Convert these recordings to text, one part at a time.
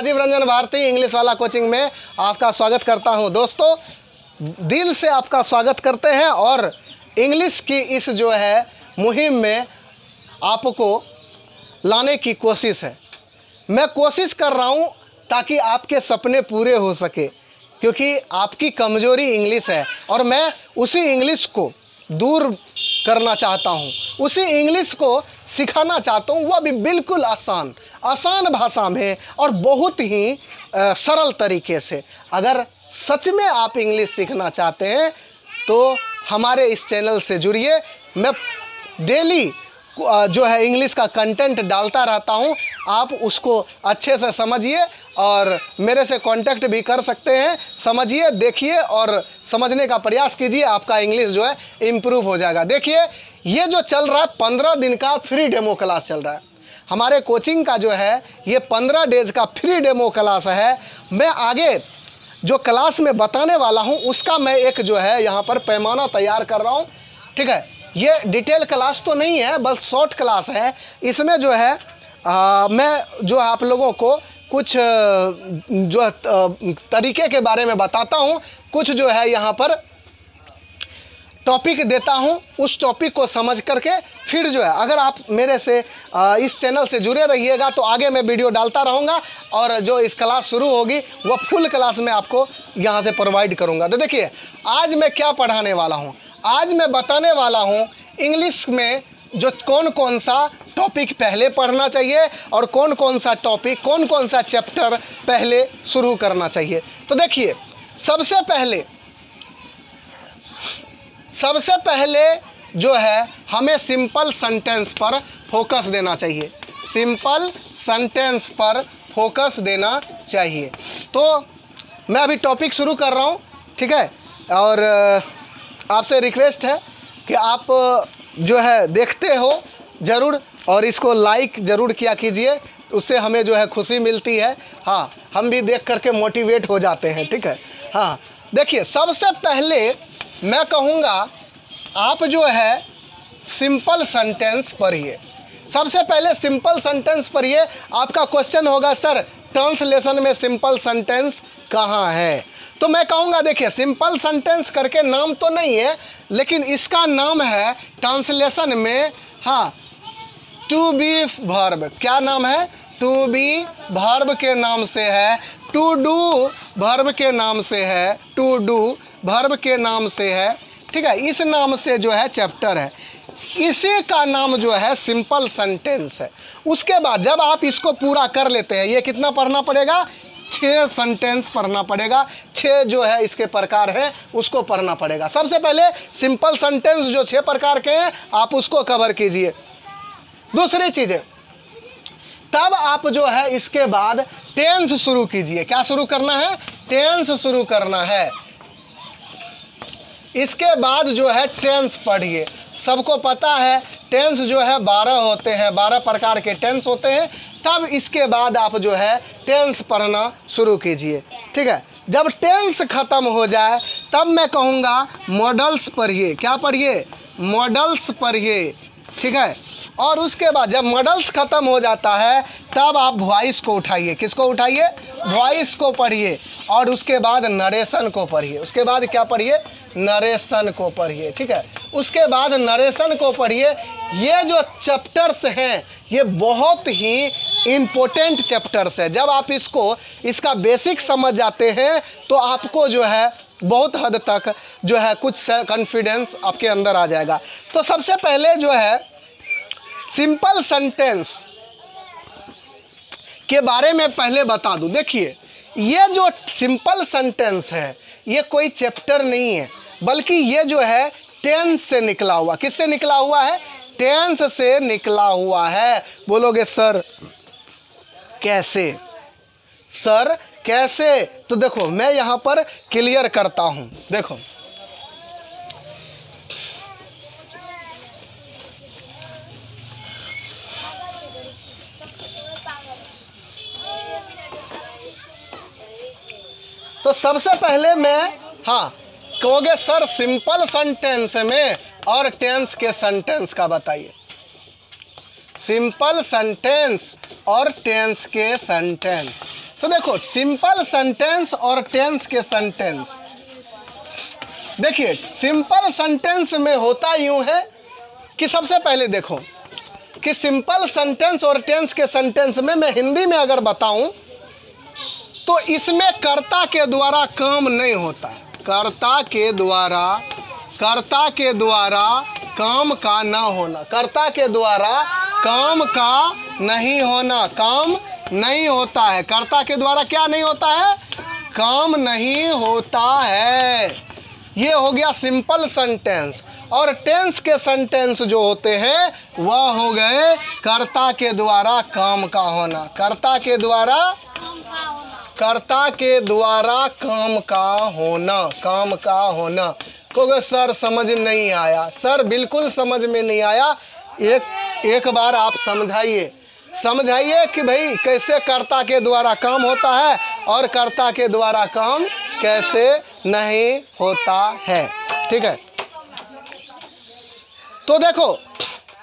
Rajiv Ranjan Bharti English वाला coaching में आपका स्वागत करता हूं। दोस्तों, दिल से आपका स्वागत करते हैं और इंग्लिश की इस जो है मुहिम में आपको लाने की कोशिश है। मैं कोशिश कर रहा हूं ताकि आपके सपने पूरे हो सके, क्योंकि आपकी कमज़ोरी इंग्लिश है और मैं उसी इंग्लिश को दूर करना चाहता हूं, उसी इंग्लिश को सिखाना चाहता हूं, वह भी बिल्कुल आसान भाषा में और बहुत ही सरल तरीके से। अगर सच में आप इंग्लिश सीखना चाहते हैं तो हमारे इस चैनल से जुड़िए। मैं डेली जो है इंग्लिश का कंटेंट डालता रहता हूं, आप उसको अच्छे से समझिए और मेरे से कांटेक्ट भी कर सकते हैं। समझिए, देखिए और समझने का प्रयास कीजिए, आपका इंग्लिश जो है इम्प्रूव हो जाएगा। देखिए, ये जो चल रहा है 15 दिन का फ्री डेमो क्लास चल रहा है। हमारे कोचिंग का जो है ये 15 डेज का फ्री डेमो क्लास है। मैं आगे जो क्लास में बताने वाला हूँ उसका मैं एक जो है यहाँ पर पैमाना तैयार कर रहा हूँ, ठीक है। ये डिटेल क्लास तो नहीं है, बस शॉर्ट क्लास है। इसमें जो है मैं जो आप लोगों को कुछ जो तरीके के बारे में बताता हूँ, कुछ जो है यहाँ पर टॉपिक देता हूँ। उस टॉपिक को समझ करके फिर जो है अगर आप मेरे से इस चैनल से जुड़े रहिएगा तो आगे मैं वीडियो डालता रहूँगा और जो इस क्लास शुरू होगी वह फुल क्लास में आपको यहाँ से प्रोवाइड करूँगा। तो देखिए, आज मैं क्या पढ़ाने वाला हूँ। आज मैं बताने वाला हूँ इंग्लिश में जो कौन कौन सा टॉपिक पहले पढ़ना चाहिए और कौन कौन सा टॉपिक, कौन कौन सा चैप्टर पहले शुरू करना चाहिए। तो देखिए, सबसे पहले जो है हमें सिंपल सेंटेंस पर फोकस देना चाहिए। सिंपल सेंटेंस पर फोकस देना चाहिए। तो मैं अभी टॉपिक शुरू कर रहा हूँ, ठीक है। और आपसे रिक्वेस्ट है कि आप जो है देखते हो ज़रूर और इसको लाइक ज़रूर किया कीजिए, उससे हमें जो है खुशी मिलती है। हाँ, हम भी देख करके मोटिवेट हो जाते हैं, ठीक है। हाँ, देखिए, सबसे पहले मैं कहूँगा आप जो है सिंपल सेंटेंस पढ़िए। सबसे पहले सिंपल सेंटेंस पढ़िए। आपका क्वेश्चन होगा, सर ट्रांसलेशन में सिंपल सेंटेंस कहाँ है? तो मैं कहूँगा, देखिए, सिंपल सेंटेंस करके नाम तो नहीं है, लेकिन इसका नाम है ट्रांसलेशन में, हाँ, टू बी वर्ब। क्या नाम है? टू बी वर्ब के नाम से है, टू डू वर्ब के नाम से है, टू डू वर्ब के नाम से है, ठीक है। इस नाम से जो है चैप्टर है, इसी का नाम जो है सिंपल सेंटेंस है। उसके बाद जब आप इसको पूरा कर लेते हैं, ये कितना पढ़ना पड़ेगा? 6 सेंटेंस पढ़ना पड़ेगा। 6 जो है इसके प्रकार हैं, उसको पढ़ना पड़ेगा। सबसे पहले सिंपल सेंटेंस जो 6 प्रकार के हैं आप उसको कवर कीजिए। दूसरी चीज़ें, तब आप जो है इसके बाद टेंस शुरू कीजिए। क्या शुरू करना है? टेंस शुरू करना है। इसके बाद जो है टेंस पढ़िए। सबको पता है टेंस जो है 12 होते हैं, 12 प्रकार के टेंस होते हैं। तब इसके बाद आप जो है टेंस पढ़ना शुरू कीजिए, ठीक है। जब टेंस ख़त्म हो जाए तब मैं कहूँगा मॉडल्स पढ़िए। क्या पढ़िए? मॉडल्स पढ़िए, ठीक है। और उसके बाद जब मॉडल्स ख़त्म हो जाता है तब आप वॉइस को उठाइए। किसको उठाइए? वॉइस को पढ़िए। और उसके बाद नरेशन को पढ़िए। उसके बाद क्या पढ़िए? नरेशन को पढ़िए, ठीक है। उसके बाद नरेशन को पढ़िए। ये जो चैप्टर्स हैं ये बहुत ही इम्पोर्टेंट चैप्टर्स है। जब आप इसका बेसिक समझ जाते हैं तो आपको जो है बहुत हद तक जो है कुछ कॉन्फिडेंस आपके अंदर आ जाएगा। तो सबसे पहले जो है सिंपल सेंटेंस के बारे में पहले बता दूं। देखिए, ये जो सिंपल सेंटेंस है ये कोई चैप्टर नहीं है, बल्कि ये जो है टेंस से निकला हुआ। किससे निकला हुआ है? टेंस से निकला हुआ है। बोलोगे सर कैसे? सर कैसे? तो देखो, मैं यहाँ पर क्लियर करता हूँ। देखो, तो सबसे पहले मैं, हाँ, कहोगे सर सिंपल सेंटेंस में और टेंस के सेंटेंस का बताइए। सिंपल सेंटेंस और टेंस के सेंटेंस। तो देखो सिंपल सेंटेंस और टेंस के सेंटेंस, देखिए सिंपल सेंटेंस में होता यूं है कि सबसे पहले देखो कि सिंपल सेंटेंस और टेंस के सेंटेंस में मैं हिंदी में अगर बताऊं तो इसमें कर्ता के द्वारा काम नहीं होता है। कर्ता के द्वारा काम का ना होना, कर्ता के द्वारा काम का नहीं होना, काम नहीं होता है। कर्ता के द्वारा क्या नहीं होता है? काम नहीं होता है। ये हो गया सिंपल सेंटेंस। और टेंस के सेंटेंस जो होते हैं वह हो गए कर्ता के द्वारा काम का होना, कर्ता के द्वारा काम का होना, काम का होना। क्योंकि सर समझ नहीं आया, सर बिल्कुल समझ में नहीं आया। एक बार आप समझाइए कि भाई कैसे कर्ता के द्वारा काम होता है और कर्ता के द्वारा काम कैसे नहीं होता है। ठीक है, तो देखो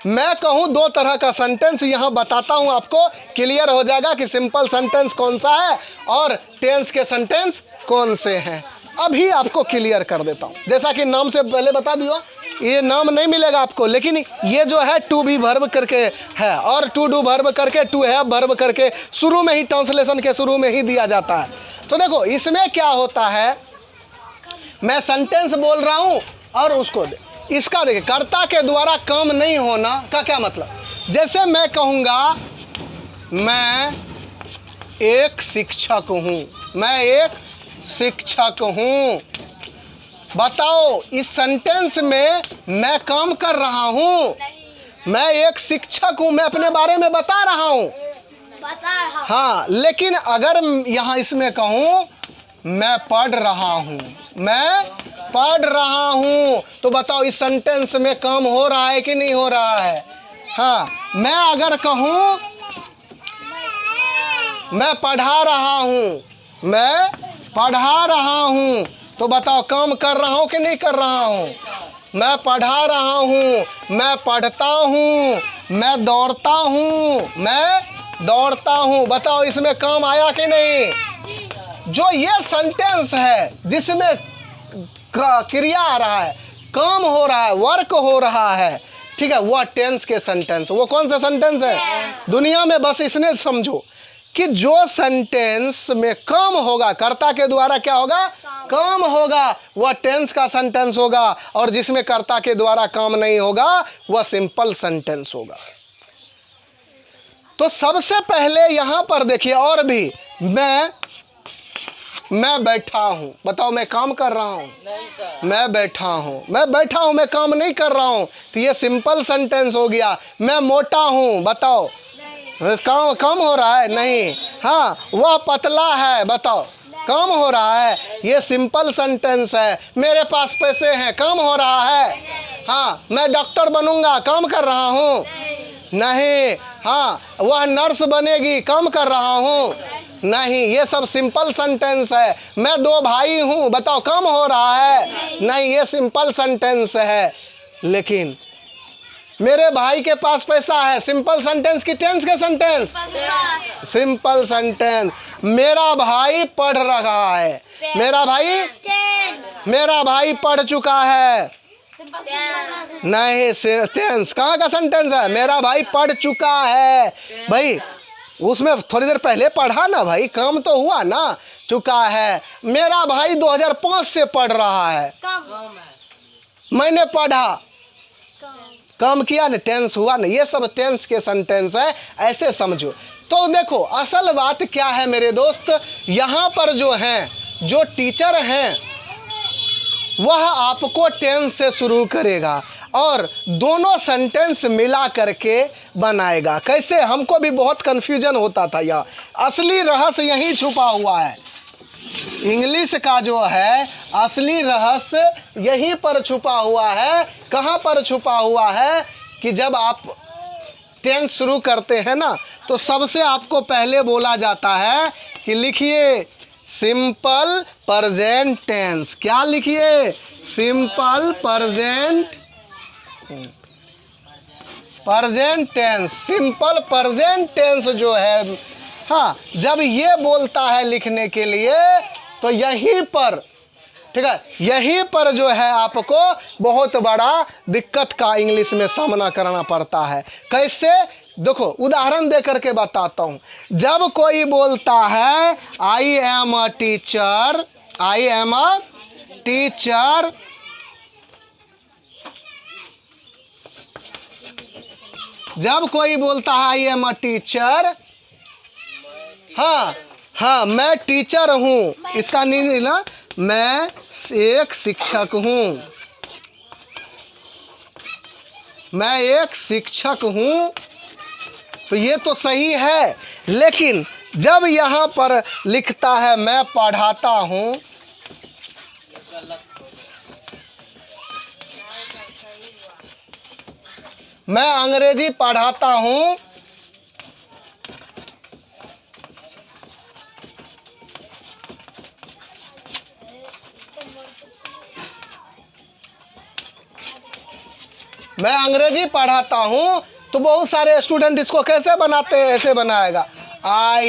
मैं कहूँ दो तरह का सेंटेंस यहाँ बताता हूँ, आपको क्लियर हो जाएगा कि सिंपल सेंटेंस कौन सा है और टेंस के सेंटेंस कौन से हैं। अभी आपको क्लियर कर देता हूँ। जैसा कि नाम से पहले बता दियो, ये नाम नहीं मिलेगा आपको, लेकिन ये जो है टू बी वर्ब करके है और टू डू वर्ब करके, टू हैव वर्ब करके शुरू में ही, ट्रांसलेशन के शुरू में ही दिया जाता है। तो देखो इसमें क्या होता है, मैं सेंटेंस बोल रहा हूँ और उसको इसका देखिए कर्ता के द्वारा काम नहीं होना का क्या मतलब। जैसे मैं कहूँगा मैं एक शिक्षक हूँ, मैं एक शिक्षक हूँ। बताओ इस सेंटेंस में मैं काम कर रहा हूँ, मैं एक शिक्षक हूँ, मैं अपने बारे में बता रहा हूँ। हाँ, लेकिन अगर यहाँ इसमें कहूँ मैं पढ़ रहा हूँ, मैं पढ़ रहा हूँ, तो बताओ इस सेंटेंस में काम हो रहा है कि नहीं हो रहा है? हाँ, मैं अगर कहूँ मैं पढ़ा रहा हूँ, मैं पढ़ा रहा हूँ, तो बताओ काम कर रहा हूँ कि नहीं कर रहा हूँ? मैं पढ़ा रहा हूँ, मैं पढ़ता हूँ, मैं दौड़ता हूँ, मैं दौड़ता हूँ। बताओ इसमें काम आया कि नहीं? जो ये सेंटेंस है जिसमें क्रिया आ रहा है, काम हो रहा है, वर्क हो रहा है, ठीक है, वह टेंस के सेंटेंस। वो कौन सा सेंटेंस है दुनिया में? बस इसने समझो कि जो सेंटेंस में काम होगा, कर्ता के द्वारा क्या होगा? काम होगा, वह टेंस का सेंटेंस होगा। और जिसमें कर्ता के द्वारा काम नहीं होगा वह सिंपल सेंटेंस होगा। तो सबसे पहले यहां पर देखिए, और भी मैं बैठा हूं, बताओ मैं काम कर रहा हूं? नहीं सर। मैं बैठा हूं, मैं काम नहीं कर रहा हूं, तो ये सिंपल सेंटेंस हो गया। मैं मोटा हूं, बताओ काम हो रहा है? नहीं। हाँ, वह पतला है, बताओ काम हो रहा है? ये सिंपल सेंटेंस है। मेरे पास पैसे हैं, काम हो रहा है? हाँ, मैं डॉक्टर बनूंगा, काम कर रहा हूँ? नहीं। हाँ, वह नर्स बनेगी, काम कर रहा हूँ? नहीं। ये सब सिंपल सेंटेंस है। मैं दो भाई हूँ, बताओ काम हो रहा है? नहीं, ये सिंपल सेंटेंस है। लेकिन मेरे भाई के पास पैसा है, सिंपल सेंटेंस की टेंस के सेंटेंस? Simple sentence. मेरा भाई पढ़ रहा है, मेरा भाई पढ़ चुका है? नहीं, टेंस। कहाँ का सेंटेंस है? मेरा भाई पढ़ चुका है। भाई उसमें थोड़ी देर पहले पढ़ा ना भाई, काम तो हुआ ना, चुका है। मेरा भाई 2005 से पढ़ रहा है, मैंने पढ़ा, काम किया ना, टेंस हुआ ना। ये सब टेंस के सेंटेंस है, ऐसे समझो। तो देखो असल बात क्या है मेरे दोस्त, यहाँ पर जो हैं, जो टीचर हैं, वह आपको टेंस से शुरू करेगा और दोनों सेंटेंस मिला करके बनाएगा। कैसे? हमको भी बहुत कन्फ्यूजन होता था। यह असली रहस्य यहीं छुपा हुआ है। इंग्लिश का जो है असली रहस्य यहीं पर छुपा हुआ है। कहाँ पर छुपा हुआ है? कि जब आप टेंस शुरू करते हैं ना, तो सबसे आपको पहले बोला जाता है कि लिखिए सिंपल प्रेजेंट टेंस। क्या लिखिए? Simple present tense. Simple present tense जो है हाँ, जब ये बोलता है लिखने के लिए तो यहीं पर, ठीक है, यहीं पर जो है आपको बहुत बड़ा दिक्कत का इंग्लिश में सामना करना पड़ता है। कैसे? देखो उदाहरण दे करके बताता हूँ। जब कोई बोलता है I am a teacher, I am a teacher, जब कोई बोलता है आई एम अ टीचर, हाँ हाँ मैं टीचर हूँ, इसका नहीं ना, मैं एक शिक्षक हूँ, मैं एक शिक्षक हूँ, तो ये तो सही है। लेकिन जब यहाँ पर लिखता है मैं पढ़ाता हूँ, मैं अंग्रेजी पढ़ाता हूँ, मैं अंग्रेजी पढ़ाता हूँ, तो बहुत सारे स्टूडेंट इसको कैसे बनाते हैं? ऐसे बनाएगा, आई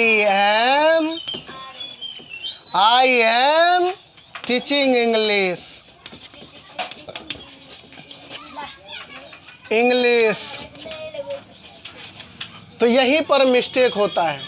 एम टीचिंग इंग्लिश। तो यहीं पर मिस्टेक होता है,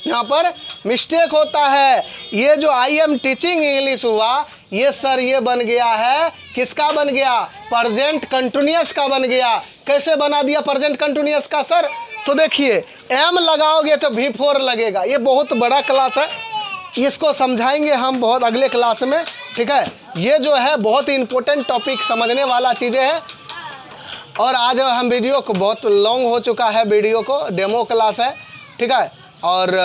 यहाँ पर मिस्टेक होता है। ये जो आई एम टीचिंग इंग्लिश हुआ, ये सर ये बन गया है, किसका बन गया? प्रेजेंट कंटिन्यूअस का बन गया। कैसे बना दिया प्रेजेंट कंटिन्यूअस का सर? तो देखिए एम लगाओगे तो V4 लगेगा। ये बहुत बड़ा क्लास है, इसको समझाएंगे हम बहुत अगले क्लास में, ठीक है। ये जो है बहुत इंपॉर्टेंट टॉपिक, समझने वाला चीज़ें हैं। और आज हम वीडियो को, बहुत लॉन्ग हो चुका है वीडियो को, डेमो क्लास है, ठीक है। और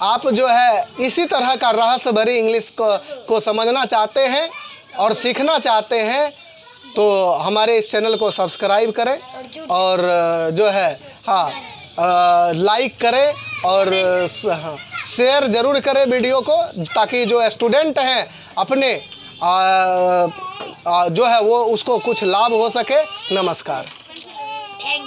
आप जो है इसी तरह का रहस्य भरी इंग्लिश को समझना चाहते हैं और सीखना चाहते हैं तो हमारे इस चैनल को सब्सक्राइब करें और जो है हाँ लाइक करें और शेयर ज़रूर करें वीडियो को, ताकि जो स्टूडेंट हैं अपने जो है वो उसको कुछ लाभ हो सके। नमस्कार।